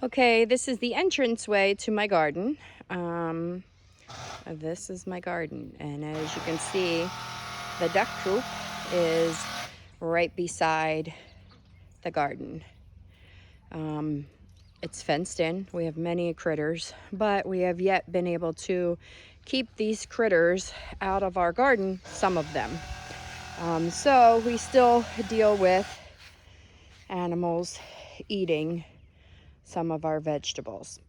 Okay, this is the entranceway to my garden. This is my garden, and as you can see, the duck coop is right beside the garden. It's fenced in. We have many critters, but we have yet been able to keep these critters out of our garden, some of them. So we still deal with animals eating some of our vegetables.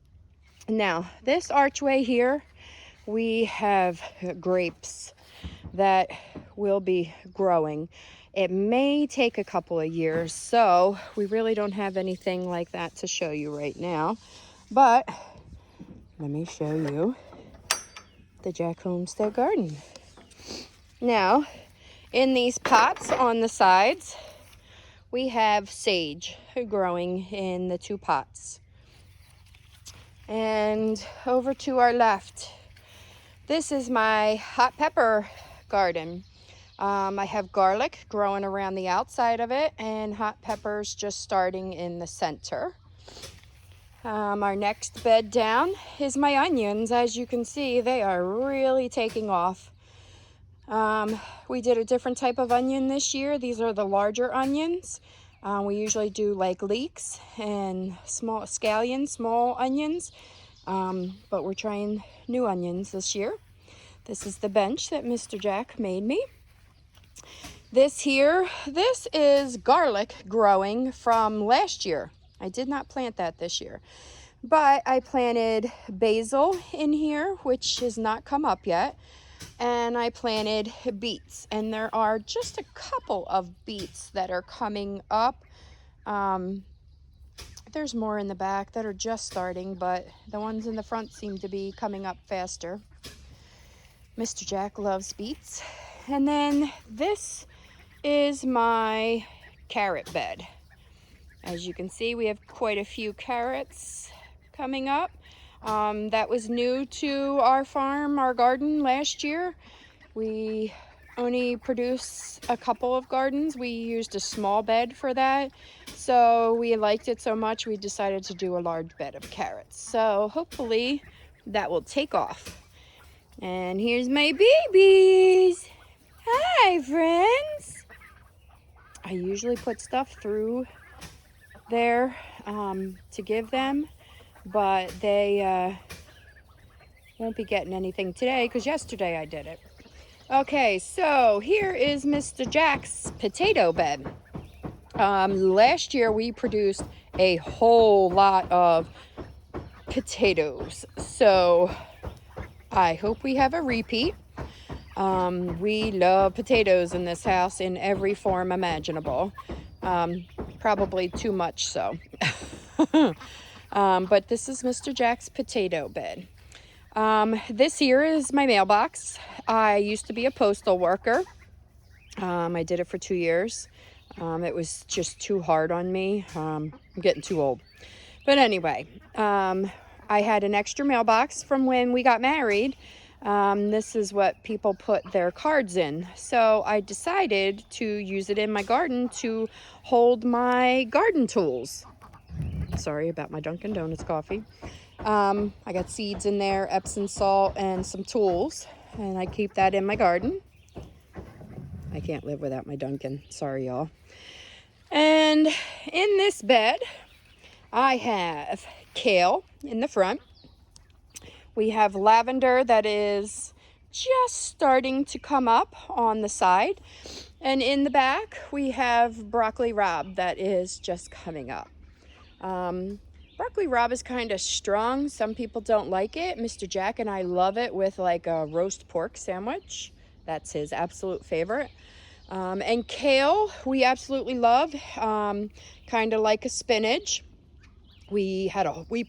Now, this archway here, we have grapes that will be growing. It may take a couple of years, so we really don't have anything like that to show you right now. But let me show you the Jack Homestead garden. Now, in these pots on the sides, we have sage growing in the two pots. And over to our left, this is my hot pepper garden. I have garlic growing around the outside of it and hot peppers just starting in the center. Our next bed down is my onions. As you can see, they are really taking off. We did a different type of onion this year. These are the larger onions. We usually do like leeks and small scallions, small onions, but we're trying new onions this year. This is the bench that Mr. Jack made me. This is garlic growing from last year. I did not plant that this year, but I planted basil in here, which has not come up yet. And I planted beets, and there are just a couple of beets that are coming up. There's more in the back that are just starting, but the ones in the front seem to be coming up faster. Mr. Jack loves beets. And then this is my carrot bed. As you can see, we have quite a few carrots coming up. That was new to our farm, our garden last year. We only produce a couple of gardens. We used a small bed for that. So we liked it so much, we decided to do a large bed of carrots. So hopefully that will take off. And here's my babies. Hi, friends. I usually put stuff through there to give them, but they won't be getting anything today because yesterday I did it. Okay, so here is Mr. Jack's potato bed. Last year we produced a whole lot of potatoes, so I hope we have a repeat. We love potatoes in this house in every form imaginable. Probably too much so. But this is Mr. Jack's potato bed. This here is my mailbox. I used to be a postal worker. I did it for 2 years. It was just too hard on me. I'm getting too old. But anyway, I had an extra mailbox from when we got married. This is what people put their cards in. So I decided to use it in my garden to hold my garden tools. Sorry about my Dunkin' Donuts coffee. I got seeds in there, Epsom salt, and some tools. And I keep that in my garden. I can't live without my Dunkin'. Sorry, y'all. And in this bed, I have kale in the front. We have lavender that is just starting to come up on the side. And in the back, we have broccoli rabe that is just coming up. Broccoli rabe is kind of strong. Some people don't like it. Mr. Jack and I love it with like a roast pork sandwich. That's his absolute favorite. And kale, we absolutely love. Kind of like a spinach. We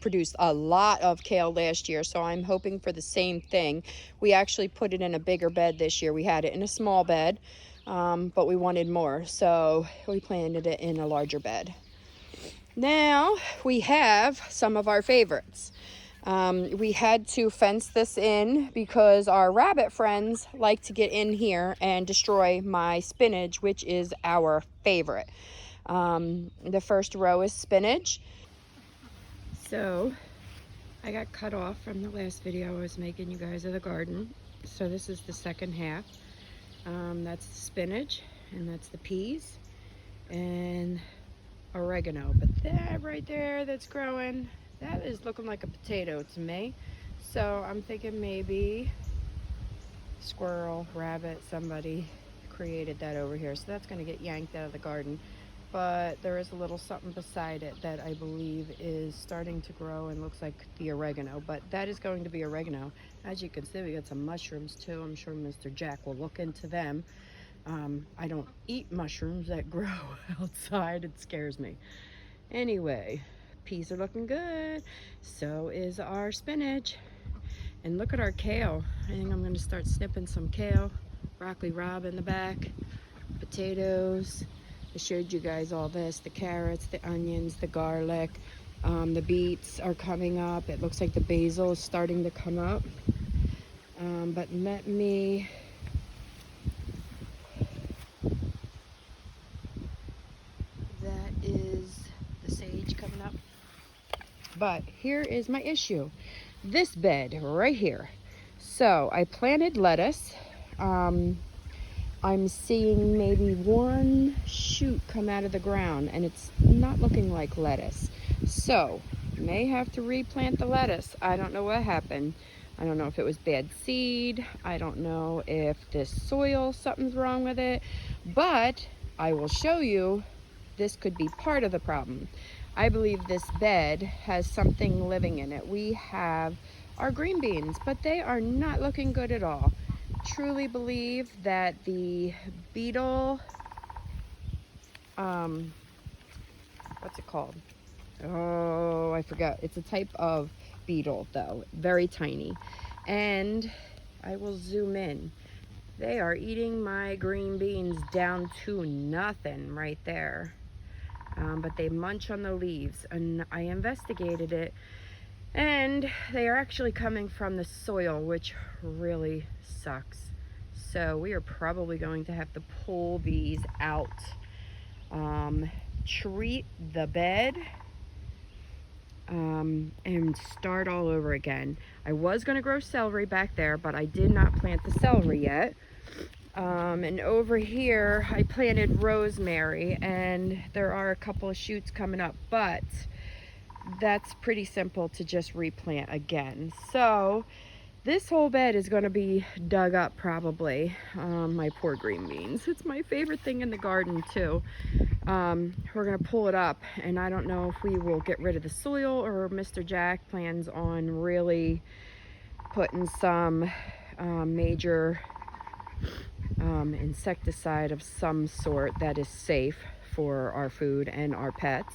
produced a lot of kale last year, so I'm hoping for the same thing. We actually put it in a bigger bed this year. We had it in a small bed, but we wanted more, so we planted it in a larger bed. Now we have some of our favorites. We had to fence this in because our rabbit friends like to get in here and destroy my spinach, which is our favorite. The first row is spinach. So I got cut off from the last video I was making you guys of the garden. So this is the second half. That's the spinach, and that's the peas, and oregano. But that right there that's growing, that is looking like a potato to me. So I'm thinking maybe squirrel, rabbit, somebody created that over here. So that's going to get yanked out of the garden. But there is a little something beside it that I believe is starting to grow and looks like the oregano. But that is going to be oregano. As you can see, we got some mushrooms too. I'm sure Mr. Jack will look into them. I don't eat mushrooms that grow outside. It scares me. Anyway, peas are looking good. So is our spinach. And look at our kale. I think I'm going to start snipping some kale. Broccoli rabe in the back. Potatoes. I showed you guys all this. The carrots, the onions, the garlic. The beets are coming up. It looks like the basil is starting to come up. But let me... That is the sage coming up. But here is my issue. This bed right here. So I planted lettuce. I'm seeing maybe one shoot come out of the ground, and it's not looking like lettuce. So may have to replant the lettuce. I don't know what happened. I don't know if it was bad seed. I don't know if this soil, something's wrong with it. But I will show you, this could be part of the problem. I believe this bed has something living in it. We have our green beans, but they are not looking good at all. Truly believe that the beetle, what's it called? Oh, I forgot. It's a type of beetle though, very tiny. And I will zoom in. They are eating my green beans down to nothing right there. But they munch on the leaves, and I investigated it, and they are actually coming from the soil, which really sucks. So we are probably going to have to pull these out, treat the bed, and start all over again. I was going to grow celery back there, but I did not plant the celery yet. And over here I planted rosemary, and there are a couple of shoots coming up, but that's pretty simple to just replant again. So this whole bed is going to be dug up probably. My poor green beans. It's my favorite thing in the garden too. We're going to pull it up, and I don't know if we will get rid of the soil, or Mr. Jack plans on really putting some major insecticide of some sort that is safe for our food and our pets.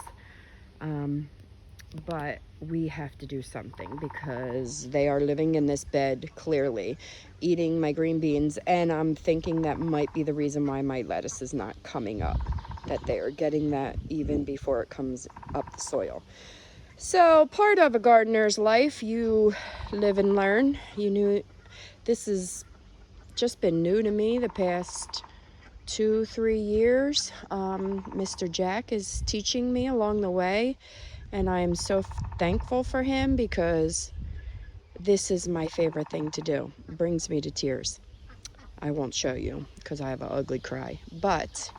But we have to do something, because they are living in this bed, clearly eating my green beans, and I'm thinking that might be the reason why my lettuce is not coming up, that they are getting that even before it comes up the soil. So part of a gardener's life, you live and learn. This has just been new to me the past 2-3 years. Mr. Jack is teaching me along the way, and I am so thankful for him, because this is my favorite thing to do. It brings me to tears. I won't show you because I have an ugly cry, but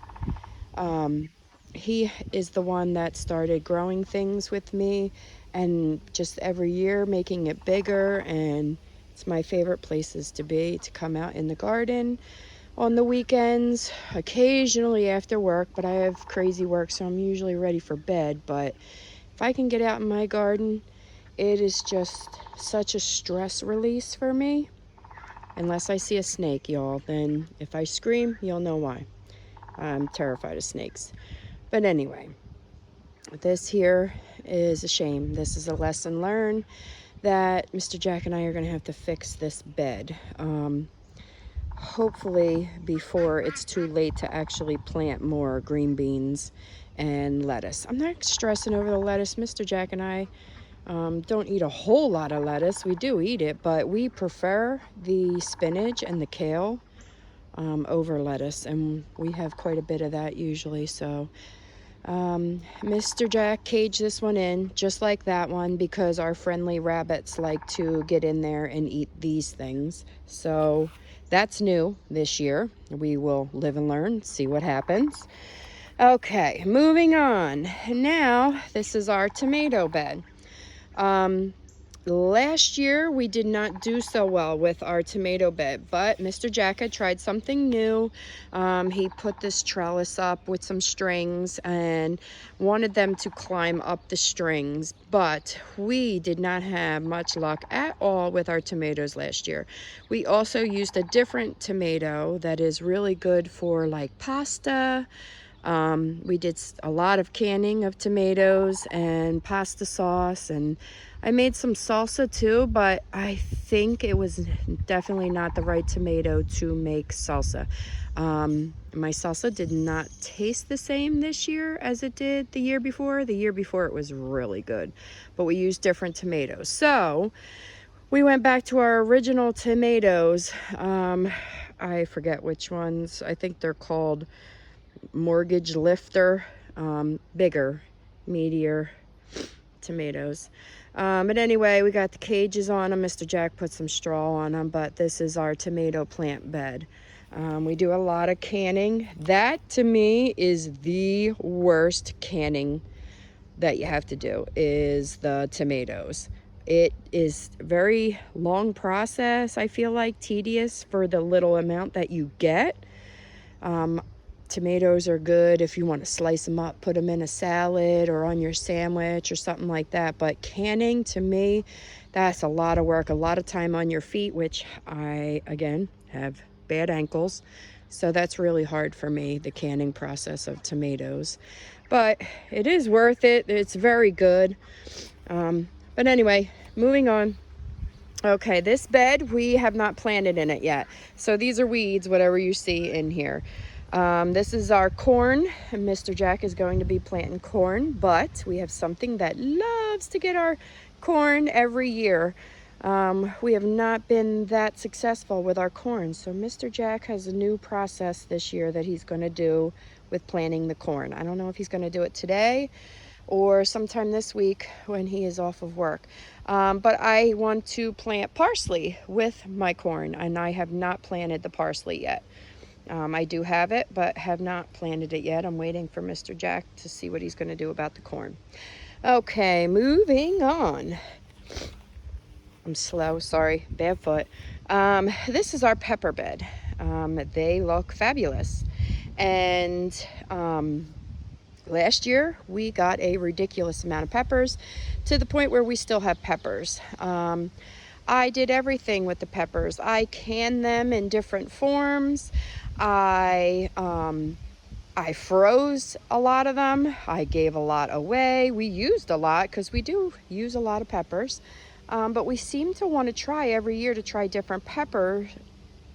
he is the one that started growing things with me, and just every year making it bigger. And it's my favorite places to be, to come out in the garden on the weekends, occasionally after work, but I have crazy work, so I'm usually ready for bed. But if I can get out in my garden, it is just such a stress release for me. Unless I see a snake, y'all, then if I scream, you'll know why. I'm terrified of snakes. But anyway, this here is a shame. This is a lesson learned that Mr. Jack and I are going to have to fix this bed. Hopefully before it's too late to actually plant more green beans and lettuce. I'm not stressing over the lettuce. Mr. Jack and I don't eat a whole lot of lettuce. We do eat it, but we prefer the spinach and the kale over lettuce, and we have quite a bit of that usually. So Mr. Jack caged this one in just like that one because our friendly rabbits like to get in there and eat these things. So that's new this year. We will live and learn, see what happens. Okay, moving on. Now, this is our tomato bed. Last year, we did not do so well with our tomato bed, but Mr. Jack had tried something new. He put this trellis up with some strings and wanted them to climb up the strings, but we did not have much luck at all with our tomatoes last year. We also used a different tomato that is really good for like pasta. We did a lot of canning of tomatoes and pasta sauce, and I made some salsa too, but I think it was definitely not the right tomato to make salsa. My salsa did not taste the same this year as it did the year before. The year before it was really good, but we used different tomatoes. So we went back to our original tomatoes. I forget which ones. I think they're called Mortgage Lifter, bigger, meatier tomatoes. But anyway, we got the cages on them. Mr. Jack put some straw on them, but this is our tomato plant bed. We do a lot of canning. That to me is the worst canning that you have to do, is the tomatoes. It is a very long process. I feel like tedious for the little amount that you get. Tomatoes are good if you want to slice them up, put them in a salad or on your sandwich or something like that. But canning, to me, that's a lot of work, a lot of time on your feet, which I, again, have bad ankles. So that's really hard for me, the canning process of tomatoes. But it is worth it. It's very good. But anyway, moving on. Okay, this bed, we have not planted in it yet. So these are weeds, whatever you see in here. This is our corn, and Mr. Jack is going to be planting corn, but we have something that loves to get our corn every year. We have not been that successful with our corn, so Mr. Jack has a new process this year that he's going to do with planting the corn. I don't know if he's going to do it today or sometime this week when he is off of work. But I want to plant parsley with my corn, and I have not planted the parsley yet. I do have it, but have not planted it yet. I'm waiting for Mr. Jack to see what he's going to do about the corn. Okay, moving on. I'm slow, sorry, bad foot. This is our pepper bed. They look fabulous. And last year, we got a ridiculous amount of peppers to the point where we still have peppers. I did everything with the peppers. I canned them in different forms. I froze a lot of them. I gave a lot away. We used a lot because we do use a lot of peppers. But we seem to want to try every year to try different peppers.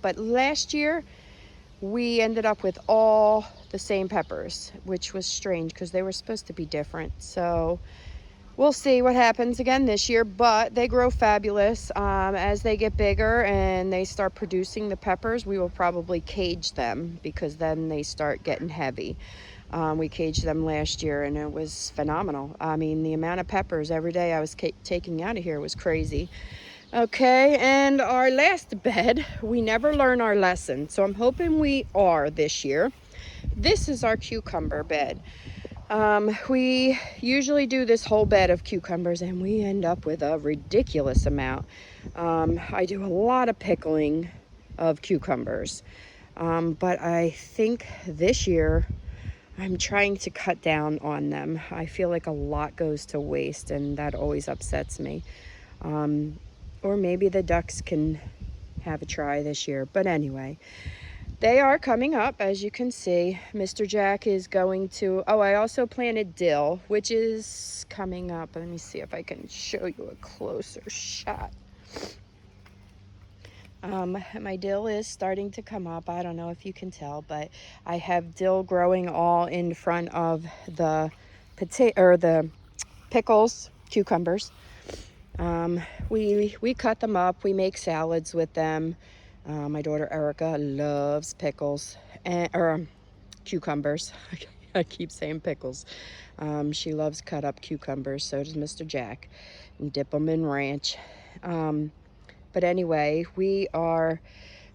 But last year, we ended up with all the same peppers, which was strange because they were supposed to be different. So we'll see what happens again this year, but they grow fabulous. As they get bigger and they start producing the peppers, we will probably cage them because then they start getting heavy. We caged them last year and it was phenomenal. I mean, the amount of peppers every day I was taking out of here was crazy. Okay, and our last bed, we never learn our lesson, so I'm hoping we are this year. This is our cucumber bed. We usually do this whole bed of cucumbers and we end up with a ridiculous amount. I do a lot of pickling of cucumbers, but I think this year I'm trying to cut down on them. I feel like a lot goes to waste and that always upsets me. Or maybe the ducks can have a try this year. But anyway, they are coming up, as you can see. Mr. Jack is going to... Oh, I also planted dill, which is coming up. Let me see if I can show you a closer shot. My dill is starting to come up. I don't know if you can tell, but I have dill growing all in front of the pickles, cucumbers. We cut them up. We make salads with them. My daughter Erica loves pickles or cucumbers. I keep saying pickles. She loves cut up cucumbers, so does Mr. Jack, and dip them in ranch. But anyway, we are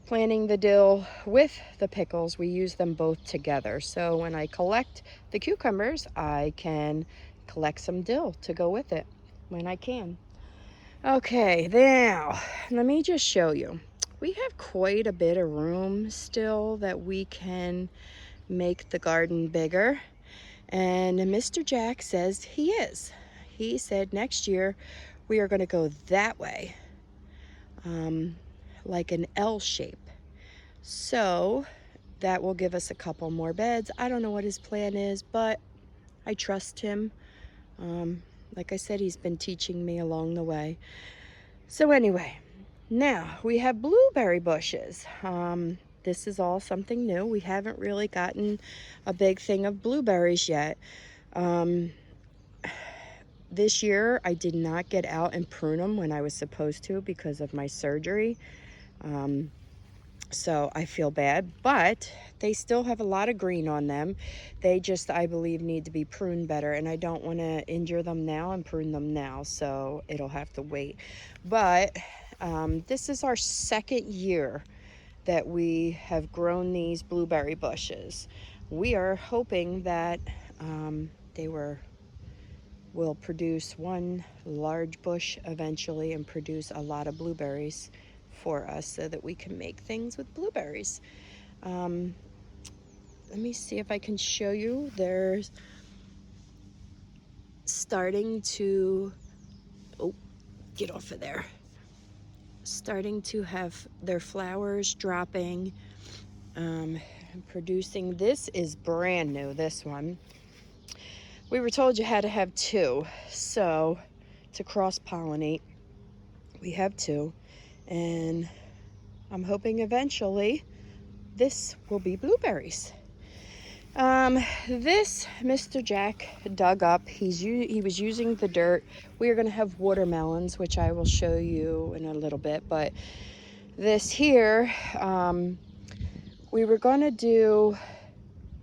planting the dill with the pickles. We use them both together. So when I collect the cucumbers, I can collect some dill to go with it when I can. Okay, now let me just show you. We have quite a bit of room still that we can make the garden bigger. And Mr. Jack says he is. He said next year we are going to go that way, like an L shape. So that will give us a couple more beds. I don't know what his plan is, but I trust him. Like I said, he's been teaching me along the way. So anyway, now we have blueberry bushes. This is all something new. We haven't really gotten a big thing of blueberries yet. This year I did not get out and prune them when I was supposed to because of my surgery. So I feel bad, but they still have a lot of green on them. They just, I believe, need to be pruned better, and I don't want to injure them now and prune them now, so it'll have to wait. But this is our second year that we have grown these blueberry bushes. We are hoping that they will produce one large bush eventually and produce a lot of blueberries for us so that we can make things with blueberries. Let me see if I can show you. They're starting to, oh, get off of there. Starting to have their flowers dropping, producing. This is brand new, this one. We were told you had to have two, so to cross-pollinate, we have two. And I'm hoping eventually this will be blueberries. This Mr. Jack dug up. He was using the dirt. We are going to have watermelons, which I will show you in a little bit. But this here, we were going to do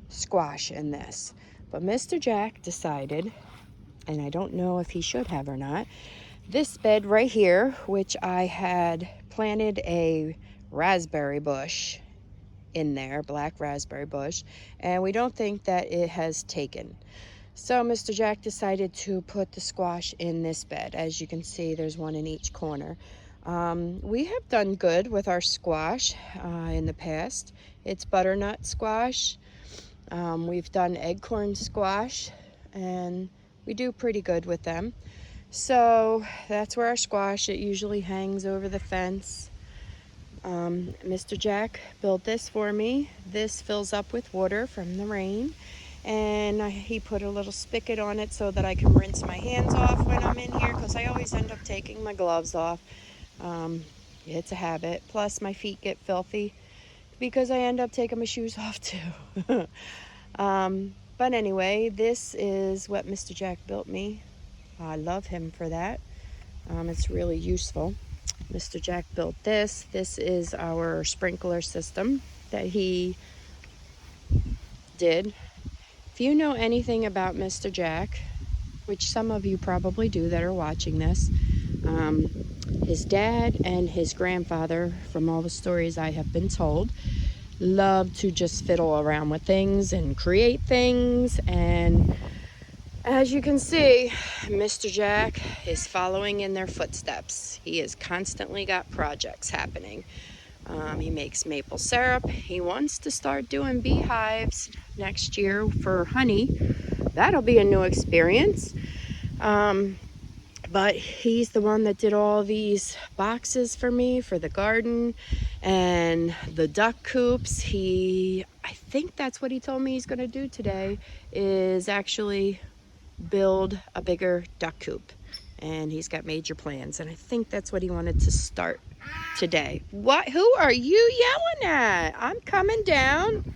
squash in this. But Mr. Jack decided, and I don't know if he should have or not, this bed right here, which I had planted a raspberry bush in there, black raspberry bush, and we don't think that it has taken. So Mr. Jack decided to put the squash in this bed. As you can see, there's one in each corner. We have done good with our squash in the past. It's butternut squash. We've done acorn squash, and we do pretty good with them. So that's where our squash, it usually hangs over the fence. Mr. Jack built this for me. This fills up with water from the rain, and he put a little spigot on it so that I can rinse my hands off when I'm in here, because I always end up taking my gloves off. It's a habit. Plus my feet get filthy because I end up taking my shoes off too. But anyway, this is what Mr. Jack built me. I love him for that. It's really useful. Mr. Jack built this. This is our sprinkler system that he did. If you know anything about Mr. Jack, which some of you probably do that are watching this, his dad and his grandfather, from all the stories I have been told, love to just fiddle around with things and create things. And as you can see, Mr. Jack is following in their footsteps. He has constantly got projects happening. He makes maple syrup. He wants to start doing beehives next year for honey. That'll be a new experience. But he's the one that did all these boxes for me for the garden and the duck coops. I think that's what he told me he's going to do today, is actually build a bigger duck coop. And he's got major plans, and I think that's what he wanted to start today. What? Who are you yelling at? I'm coming down.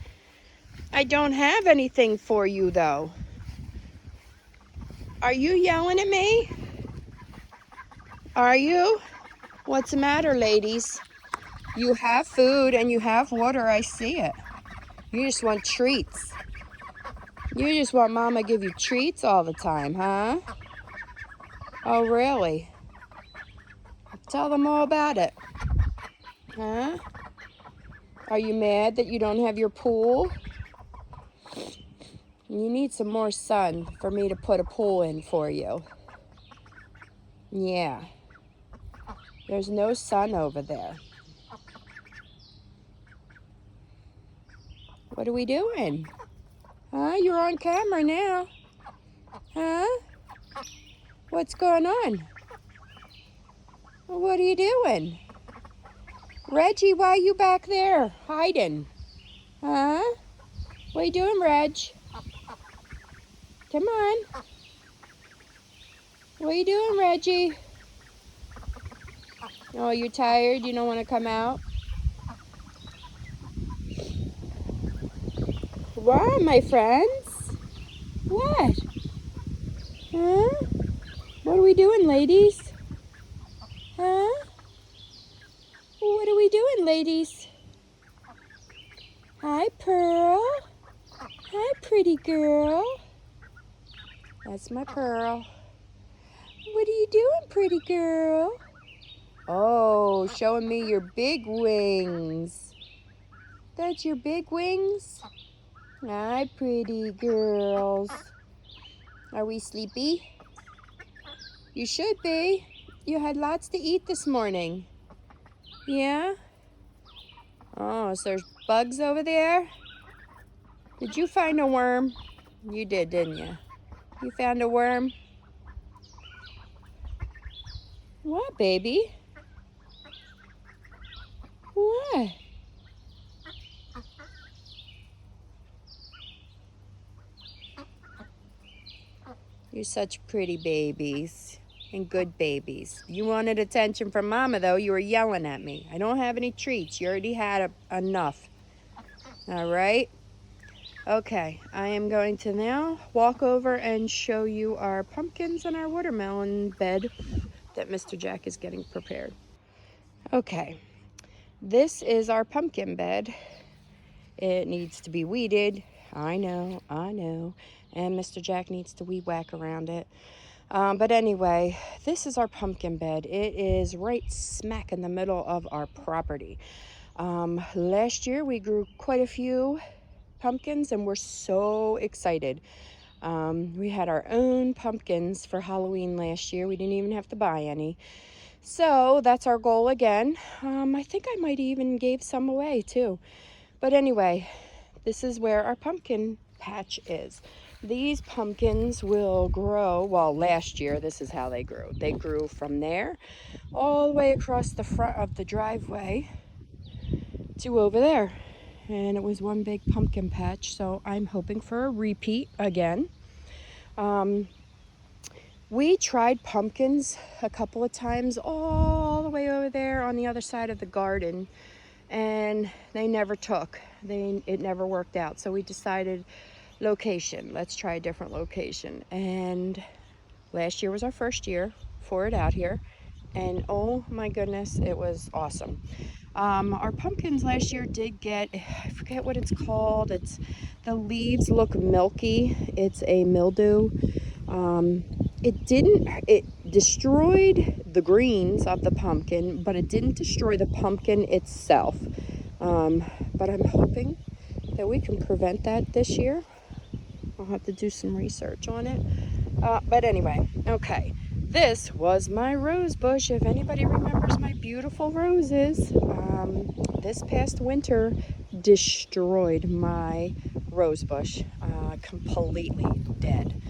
I don't have anything for you though. Are you yelling at me? Are you? What's the matter, ladies? You have food and you have water. I see it. You just want treats. You just want Mama to give you treats all the time, huh? Oh, really? Tell them all about it. Huh? Are you mad that you don't have your pool? You need some more sun for me to put a pool in for you. Yeah. There's no sun over there. What are we doing? Huh? You're on camera now. Huh? What's going on? What are you doing? Reggie, why are you back there hiding? Huh? What are you doing, Reg? Come on. What are you doing, Reggie? Oh, you're tired? You don't want to come out? What, my friends? What? Huh? What are we doing, ladies? Huh? What are we doing, ladies? Hi, Pearl. Hi, pretty girl. That's my Pearl. What are you doing, pretty girl? Oh, showing me your big wings. That's your big wings? Hi, pretty girls. Are we sleepy? You should be. You had lots to eat this morning. Yeah? Oh, so there's bugs over there? Did you find a worm? You did, didn't you? You found a worm? What, baby? What? You're such pretty babies and good babies. You wanted attention from Mama, though. You were yelling at me. I don't have any treats. You already had enough. All right? Okay, I am going to now walk over and show you our pumpkins and our watermelon bed that Mr. Jack is getting prepared. Okay, this is our pumpkin bed. It needs to be weeded. I know. And Mr. Jack needs to weed whack around it. But anyway, this is our pumpkin bed. It is right smack in the middle of our property. Last year we grew quite a few pumpkins and we're so excited. We had our own pumpkins for Halloween last year. We didn't even have to buy any. So that's our goal again. I think I might even gave some away too. But anyway, this is where our pumpkin patch is. These pumpkins will grow, well, last year, this is how they grew. They grew from there all the way across the front of the driveway to over there. And it was one big pumpkin patch, so I'm hoping for a repeat again. We tried pumpkins a couple of times all the way over there on the other side of the garden, and they never took. It never worked out. So we decided location. Let's try a different location. And last year was our first year for it out here. And oh my goodness, it was awesome. Our pumpkins last year did get, I forget what it's called. The leaves look milky. It's a mildew. It destroyed the greens of the pumpkin, but it didn't destroy the pumpkin itself. But I'm hoping that we can prevent that this year. I'll have to do some research on it. But anyway, okay. This was my rose bush. If anybody remembers my beautiful roses, this past winter destroyed my rose bush, completely dead.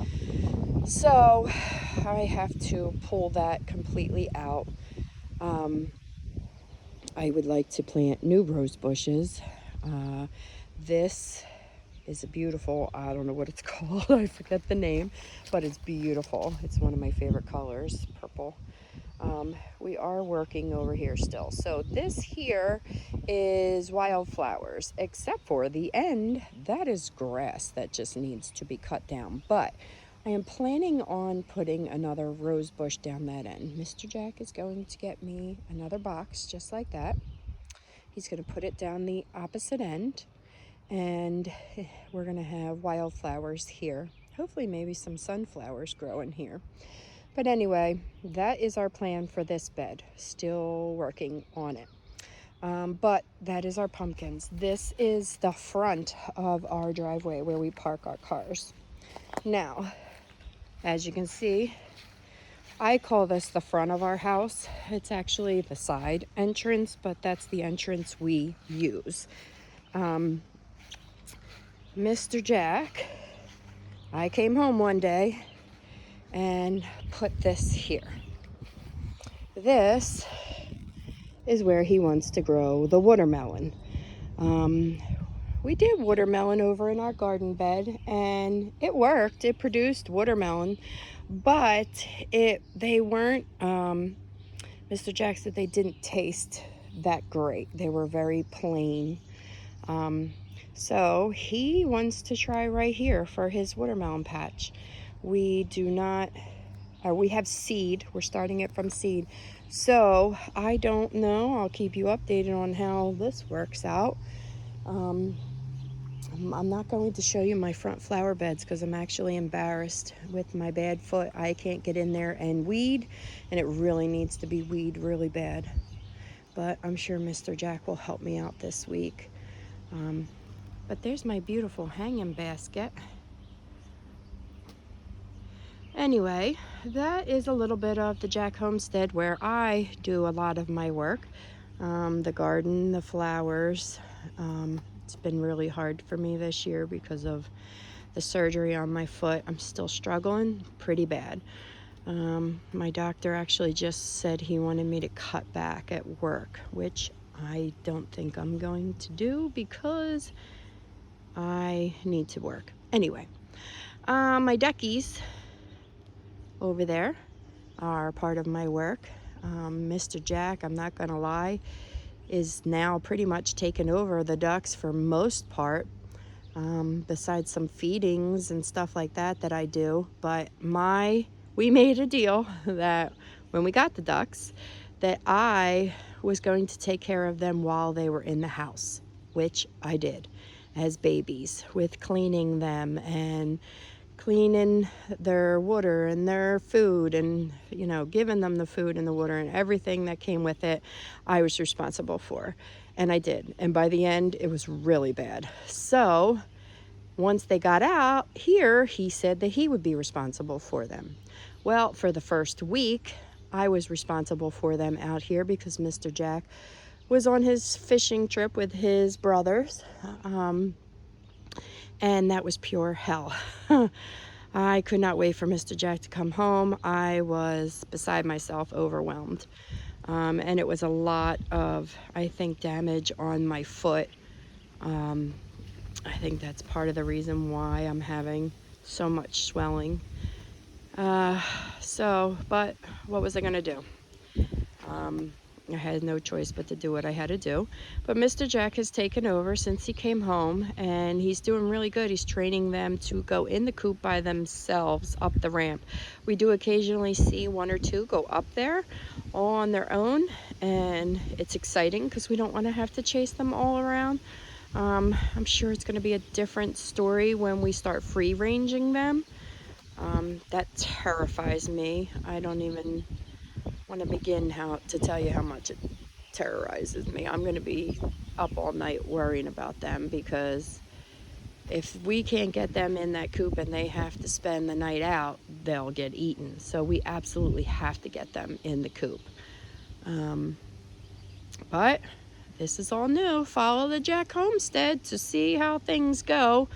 So I have to pull that completely out. I would like to plant new rose bushes. This is a beautiful, I don't know what it's called, I forget the name, but it's beautiful. It's one of my favorite colors, purple. We are working over here still. So this here is wildflowers, except for the end, that is grass that just needs to be cut down. But I am planning on putting another rose bush down that end. Mr. Jack is going to get me another box just like that. He's going to put it down the opposite end. and we're gonna have wildflowers here. Hopefully maybe some sunflowers growing here. But anyway, that is our plan for this bed. Still working on it. But that is our pumpkins. This is the front of our driveway where we park our cars. Now, as you can see, I call this the front of our house. It's actually the side entrance, but that's the entrance we use. Mr. Jack, I came home one day and put this here. This is where he wants to grow the watermelon. We did watermelon over in our garden bed, and it worked. It produced watermelon, but they weren't, Mr. Jack said they didn't taste that great. They were very plain. So he wants to try right here for his watermelon patch. We have seed. We're starting it from seed. So I don't know. I'll keep you updated on how this works out. I'm not going to show you my front flower beds because I'm actually embarrassed with my bad foot. I can't get in there and weed, and it really needs to be weed really bad. But I'm sure Mr. Jack will help me out this week. But there's my beautiful hanging basket. Anyway, that is a little bit of the Jack Homestead where I do a lot of my work. The garden, the flowers. It's been really hard for me this year because of the surgery on my foot. I'm still struggling pretty bad. My doctor actually just said he wanted me to cut back at work, which I don't think I'm going to do because I need to work. Anyway, my duckies over there are part of my work. Mr. Jack, I'm not gonna lie, is now pretty much taken over the ducks for most part, besides some feedings and stuff like that I do. But we made a deal that when we got the ducks, that I was going to take care of them while they were in the house, which I did as babies, with cleaning them and cleaning their water and their food and, giving them the food and the water and everything that came with it, I was responsible for. And I did. And by the end, it was really bad. So once they got out here, he said that he would be responsible for them. Well, for the first week, I was responsible for them out here because Mr. Jack was on his fishing trip with his brothers. And that was pure hell. I could not wait for Mr. Jack to come home. I was beside myself, overwhelmed. And it was a lot of, I think, damage on my foot. I think that's part of the reason why I'm having so much swelling. But what was I gonna do? I had no choice but to do what I had to do. But Mr. Jack has taken over since he came home, and he's doing really good. He's training them to go in the coop by themselves up the ramp. We do occasionally see one or two go up there all on their own, and it's exciting because we don't want to have to chase them all around. I'm sure it's going to be a different story when we start free ranging them. That terrifies me. I don't even want to begin to tell you how much it terrorizes me. I'm going to be up all night worrying about them because if we can't get them in that coop and they have to spend the night out, they'll get eaten. So we absolutely have to get them in the coop. But this is all new. Follow the Jack Homestead to see how things go.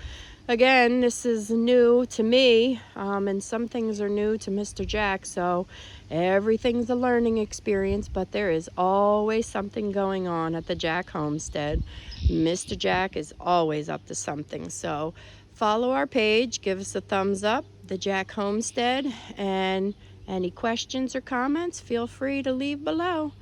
Again, this is new to me, and some things are new to Mr. Jack, so everything's a learning experience, but there is always something going on at the Jack Homestead. Mr. Jack is always up to something, so follow our page, give us a thumbs up, the Jack Homestead, and any questions or comments, feel free to leave below.